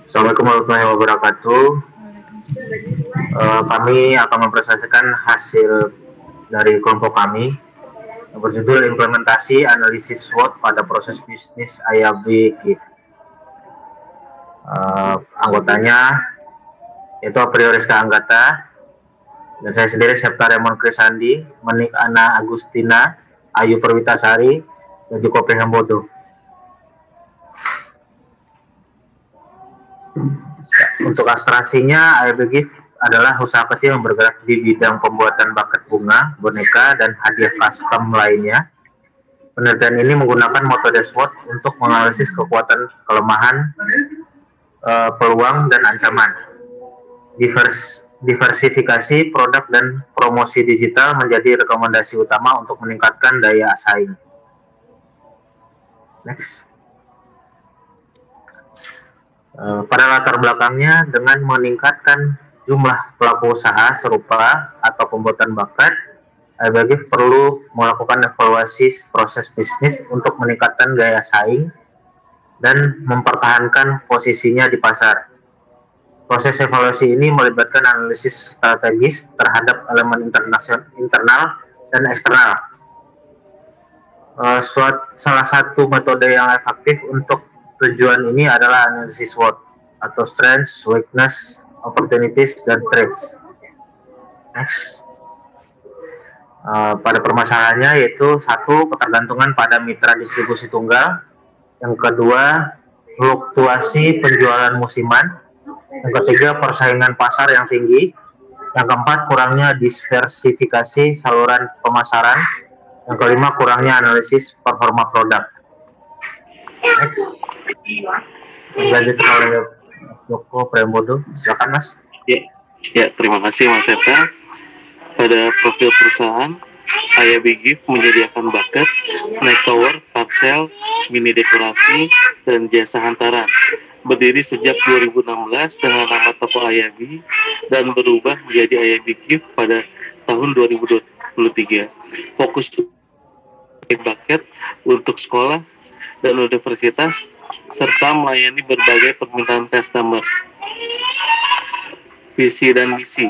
Assalamualaikum warahmatullahi wabarakatuh. Kami akan mempresentasikan hasil dari kelompok kami yang berjudul implementasi analisis SWOT pada proses bisnis IAB GIF. Anggotanya yaitu Aprioreska Anggata dan saya sendiri Septa Raymond Krisandi, Menik Ana Agustina, Ayu Perwitasari, dan Joko Prihambodo. Untuk astrasinya, IAB GIF adalah usaha kecil yang bergerak di bidang pembuatan bucket bunga, boneka, dan hadiah custom lainnya. Penelitian ini menggunakan metode SWOT untuk menganalisis kekuatan, kelemahan, peluang, dan ancaman. Diversifikasi produk dan promosi digital menjadi rekomendasi utama untuk meningkatkan daya saing. Next. Pada latar belakangnya, dengan meningkatkan jumlah pelaku usaha serupa atau pembuatan bakat, IAB GIF perlu melakukan evaluasi proses bisnis untuk meningkatkan gaya saing dan mempertahankan posisinya di pasar. Proses evaluasi ini melibatkan analisis strategis terhadap elemen internal dan eksternal. Salah satu metode yang efektif untuk tujuan ini adalah analisis SWOT atau strengths, weakness, opportunities, dan threats. Next. Pada permasalahannya yaitu satu, ketergantungan pada mitra distribusi tunggal. Yang kedua, fluktuasi penjualan musiman. Yang ketiga, persaingan pasar yang tinggi. Yang keempat, kurangnya diversifikasi saluran pemasaran. Yang kelima, kurangnya analisis performa produk. Next. Lanjutkan oleh Joko Prihambodo. Silakan, Mas. Ya, terima kasih Mas Septa. Pada profil perusahaan, IAB GIF menyediakan bucket, snack tower, parcel, mini dekorasi, dan jasa hantaran. Berdiri sejak 2016 dengan nama toko IAB dan berubah menjadi IAB GIF pada tahun 2023. Fokus bucket untuk sekolah dan universitas serta melayani berbagai permintaan customer. Visi dan misi.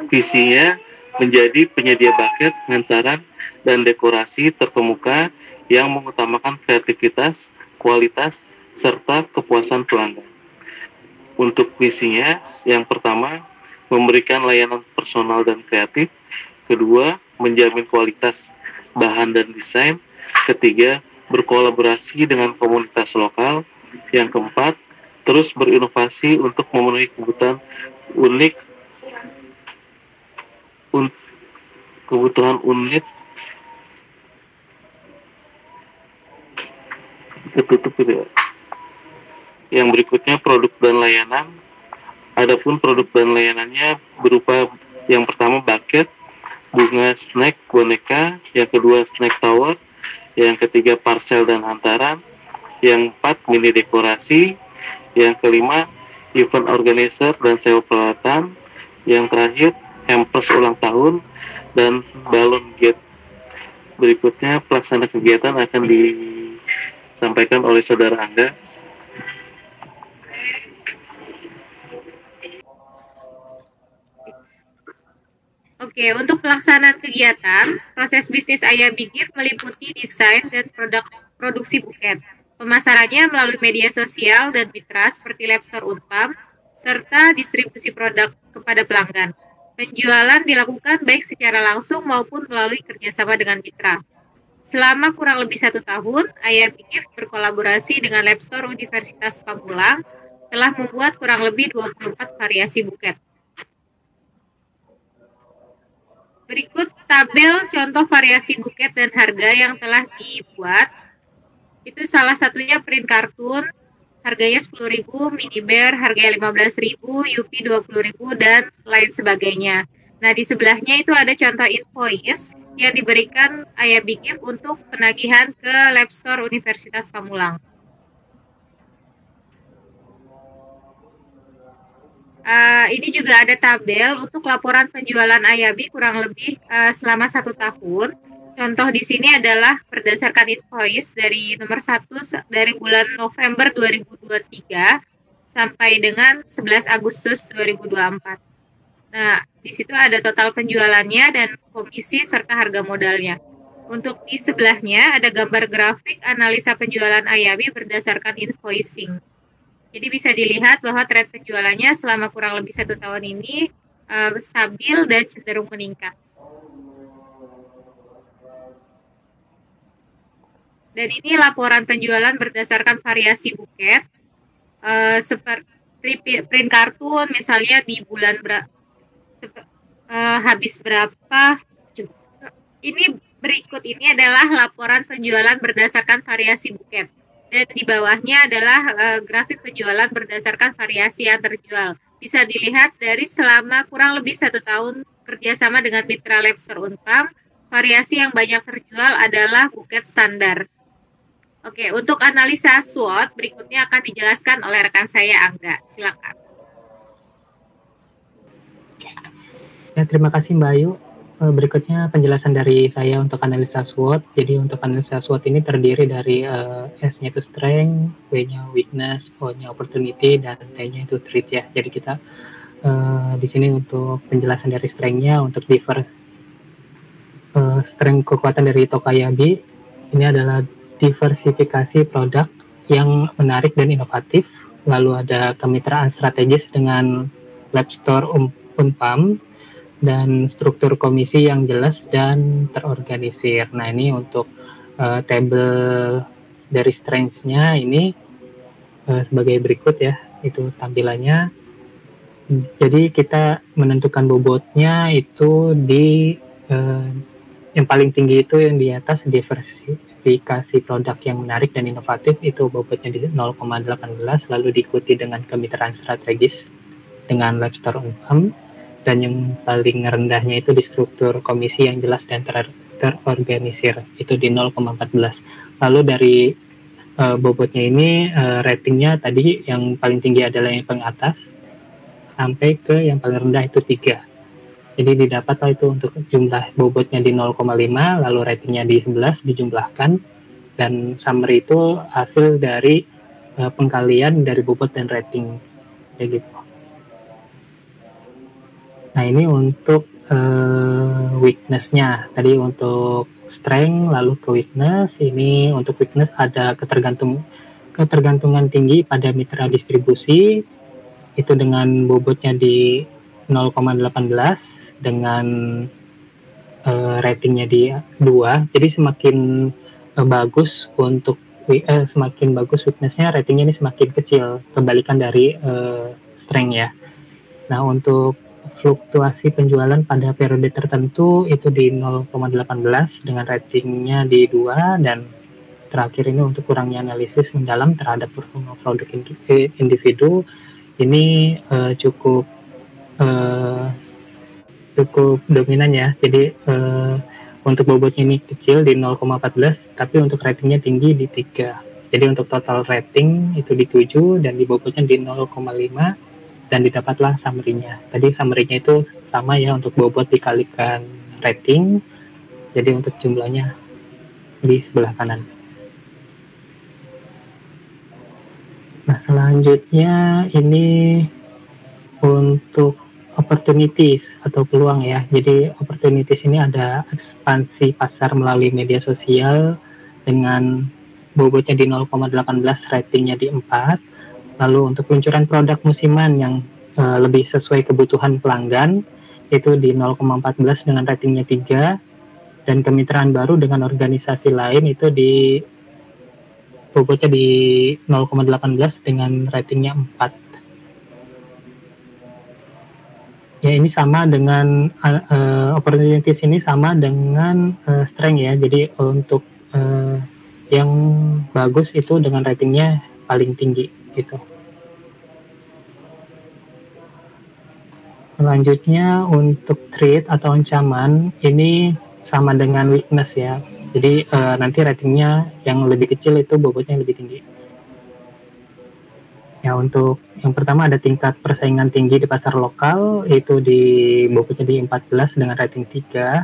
Visinya menjadi penyedia bucket, hantaran, dan dekorasi terkemuka yang mengutamakan kreativitas, kualitas, serta kepuasan pelanggan. Untuk misinya, yang pertama, memberikan layanan personal dan kreatif. Kedua, menjamin kualitas bahan dan desain. Ketiga, berkolaborasi dengan komunitas lokal. Yang keempat, terus berinovasi untuk memenuhi kebutuhan unik Yang berikutnya produk dan layanan. Adapun produk dan layanannya berupa yang pertama bucket, bunga, snack, boneka. Yang kedua snack tower. Yang ketiga parcel dan hantaran. Yang empat mini dekorasi. Yang kelima event organizer dan sewa peralatan. Yang terakhir hampers ulang tahun dan balon gate. Berikutnya pelaksana kegiatan akan disampaikan oleh saudara Angga. Oke, untuk pelaksanaan kegiatan, proses bisnis IAB GIF meliputi desain dan produksi buket. Pemasarannya melalui media sosial dan mitra seperti Labstore Unpam, serta distribusi produk kepada pelanggan. Penjualan dilakukan baik secara langsung maupun melalui kerjasama dengan mitra. Selama kurang lebih 1 tahun, IAB GIF berkolaborasi dengan Labstore Universitas Pamulang telah membuat kurang lebih 24 variasi buket. Berikut tabel contoh variasi buket dan harga yang telah dibuat. Itu salah satunya print kartun, harganya 10.000, mini bear harganya 15.000, Yupi 20.000, dan lain sebagainya. Nah, di sebelahnya itu ada contoh invoice yang diberikan IAB GIF untuk penagihan ke Labstore Universitas Pamulang. Ini juga ada tabel untuk laporan penjualan IAB kurang lebih selama 1 tahun. Contoh di sini adalah berdasarkan invoice dari nomor 1 dari bulan November 2023 sampai dengan 11 Agustus 2024. Nah, di situ ada total penjualannya dan komisi serta harga modalnya. Untuk di sebelahnya ada gambar grafik analisa penjualan Ayabi berdasarkan invoicing. Jadi bisa dilihat bahwa tren penjualannya selama kurang lebih 1 tahun ini stabil dan cenderung meningkat. Dan ini laporan penjualan berdasarkan variasi buket, seperti print kartun misalnya di bulan habis berapa. Ini berikut ini adalah laporan penjualan berdasarkan variasi buket. Dan di bawahnya adalah grafik penjualan berdasarkan variasi yang terjual. Bisa dilihat dari selama kurang lebih 1 tahun kerjasama dengan Mitra Labster Unpam, variasi yang banyak terjual adalah buket standar. Oke, untuk analisa SWOT berikutnya akan dijelaskan oleh rekan saya Angga. Silakan. Ya, terima kasih Mbak Ayu. Berikutnya penjelasan dari saya untuk analisa SWOT. Jadi untuk analisa SWOT ini terdiri dari S-nya itu strength, W-nya weakness, O-nya opportunity, dan T-nya itu threat ya. Jadi kita di sini untuk penjelasan dari strength-nya untuk strength kekuatan dari toko Ayabi ini adalah diversifikasi produk yang menarik dan inovatif. Lalu ada kemitraan strategis dengan Labster Unpam dan struktur komisi yang jelas dan terorganisir. Nah, ini untuk tabel dari strengths-nya ini sebagai berikut ya, itu tampilannya. Jadi kita menentukan bobotnya itu di yang paling tinggi itu yang di atas diversifikasi produk yang menarik dan inovatif, itu bobotnya di 0,18, lalu diikuti dengan kemitraan strategis dengan Labster Unpam. Dan yang paling rendahnya itu di struktur komisi yang jelas dan terorganisir, itu di 0,14. Lalu dari bobotnya ini ratingnya tadi yang paling tinggi adalah yang paling atas sampai ke yang paling rendah itu 3. Jadi didapatlah itu untuk jumlah bobotnya di 0,5, lalu ratingnya di 11 dijumlahkan, dan summary itu hasil dari pengkalian dari bobot dan rating kayak gitu. Nah, ini untuk weakness-nya. Tadi untuk strength, lalu ke weakness. Ini untuk weakness ada ketergantungan tinggi pada mitra distribusi, itu dengan bobotnya di 0,18 dengan ratingnya di 2. Jadi semakin bagus untuk semakin bagus weakness-nya, ratingnya ini semakin kecil, kebalikan dari strength ya. Nah, untuk fluktuasi penjualan pada periode tertentu itu di 0,18 dengan ratingnya di 2, dan terakhir ini untuk kurangnya analisis mendalam terhadap performa produk individu ini cukup dominan ya. Jadi untuk bobotnya ini kecil di 0,14, tapi untuk ratingnya tinggi di 3. Jadi untuk total rating itu di 7 dan di bobotnya di 0,5. Dan didapatlah summary-nya. Tadi summary-nya itu sama ya, untuk bobot dikalikan rating. Jadi untuk jumlahnya di sebelah kanan. Nah, selanjutnya ini untuk opportunities atau peluang ya. Jadi opportunities ini ada ekspansi pasar melalui media sosial dengan bobotnya di 0,18, ratingnya di 4. Lalu untuk peluncuran produk musiman yang lebih sesuai kebutuhan pelanggan itu di 0,14 dengan ratingnya 3, dan kemitraan baru dengan organisasi lain itu di bobotnya di 0,18 dengan ratingnya 4. Ya, ini sama dengan opportunities ini sama dengan strength ya. Jadi untuk yang bagus itu dengan ratingnya paling tinggi gitu. Selanjutnya untuk threat atau ancaman ini sama dengan weakness ya. Jadi nanti ratingnya yang lebih kecil itu bobotnya yang lebih tinggi. Ya, untuk yang pertama ada tingkat persaingan tinggi di pasar lokal, itu di bobotnya di 14 dengan rating 3.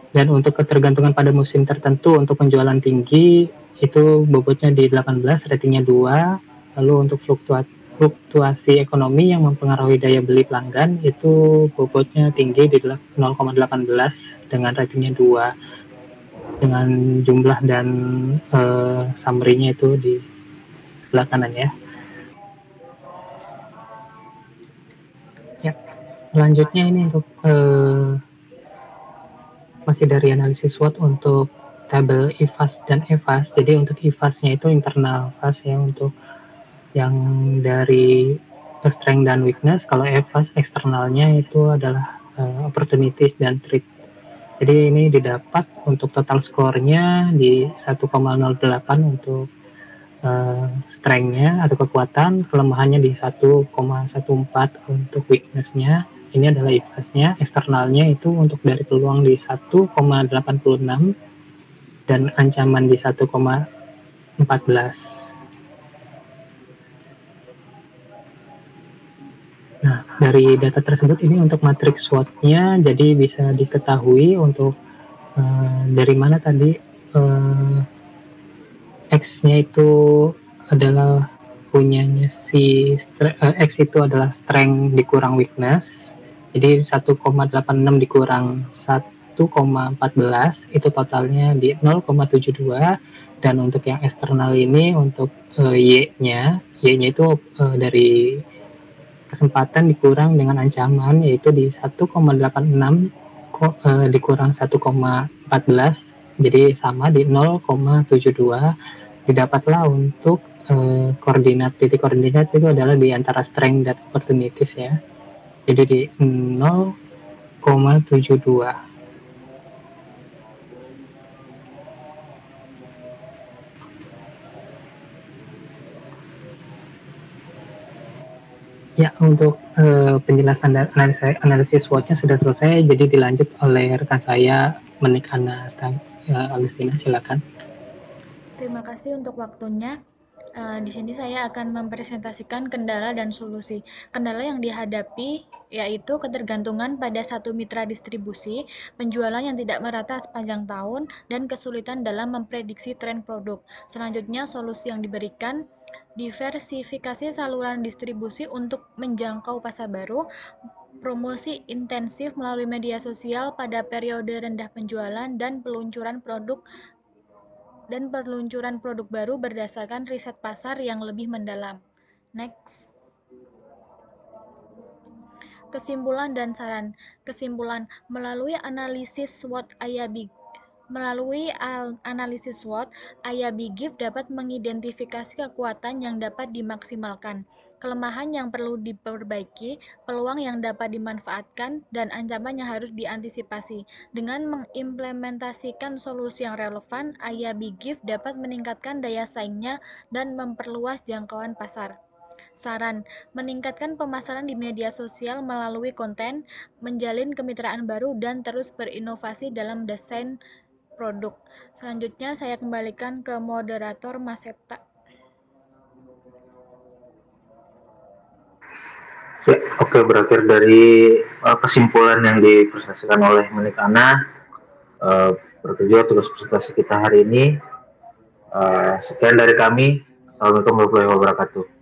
Dan untuk ketergantungan pada musim tertentu untuk penjualan tinggi itu bobotnya di 18, ratingnya 2. Lalu untuk fluktuasi ekonomi yang mempengaruhi daya beli pelanggan itu bobotnya tinggi di 0,18 dengan ratingnya 2. Dengan jumlah dan summary-nya itu di sebelah kanan ya. Selanjutnya ini untuk masih dari analisis SWOT untuk tabel IFAS dan EFAS. Jadi untuk IFAS-nya itu internal FAS ya, untuk yang dari strength dan weakness. Kalau EFAS eksternalnya itu adalah opportunities dan threat. Jadi ini didapat untuk total skornya di 1,08 untuk strength-nya atau kekuatan, kelemahannya di 1,14 untuk weakness-nya. Ini adalah IFAS-nya. Eksternalnya itu untuk dari peluang di 1,86 dan ancaman di 1,14. Nah, dari data tersebut ini untuk matriks SWOT-nya, jadi bisa diketahui untuk dari mana tadi X-nya itu adalah punyanya si X itu adalah strength dikurang weakness. Jadi 1,86 dikurang 1,14 itu totalnya di 0,72. Dan untuk yang eksternal ini untuk Y-nya itu dari kesempatan dikurang dengan ancaman, yaitu di 1,86 dikurang 1,14, jadi sama di 0,72. Didapatlah untuk titik koordinat itu adalah di antara strength dan opportunities ya, jadi di 0,72. Ya, untuk penjelasan dan analisis SWOT-nya sudah selesai, jadi dilanjut oleh rekan saya, Menik Ana Agustina, silakan. Terima kasih untuk waktunya. Di sini saya akan mempresentasikan kendala dan solusi. Kendala yang dihadapi yaitu ketergantungan pada satu mitra distribusi, penjualan yang tidak merata sepanjang tahun, dan kesulitan dalam memprediksi tren produk. Selanjutnya, solusi yang diberikan: diversifikasi saluran distribusi untuk menjangkau pasar baru, promosi intensif melalui media sosial pada periode rendah penjualan, dan peluncuran produk baru berdasarkan riset pasar yang lebih mendalam. Next. Kesimpulan dan saran. Kesimpulan: melalui analisis SWOT IABGIF dapat mengidentifikasi kekuatan yang dapat dimaksimalkan, kelemahan yang perlu diperbaiki, peluang yang dapat dimanfaatkan, dan ancaman yang harus diantisipasi. Dengan mengimplementasikan solusi yang relevan, IABGIF dapat meningkatkan daya saingnya dan memperluas jangkauan pasar. Saran: meningkatkan pemasaran di media sosial melalui konten, menjalin kemitraan baru, dan terus berinovasi dalam desain produk. Selanjutnya saya kembalikan ke moderator Mas Septa. Ya, oke, berakhir dari kesimpulan yang dipresentasikan oleh Menik Ana. Bertujuan tugas presentasi kita hari ini. Sekian dari kami. Assalamualaikum warahmatullahi wabarakatuh.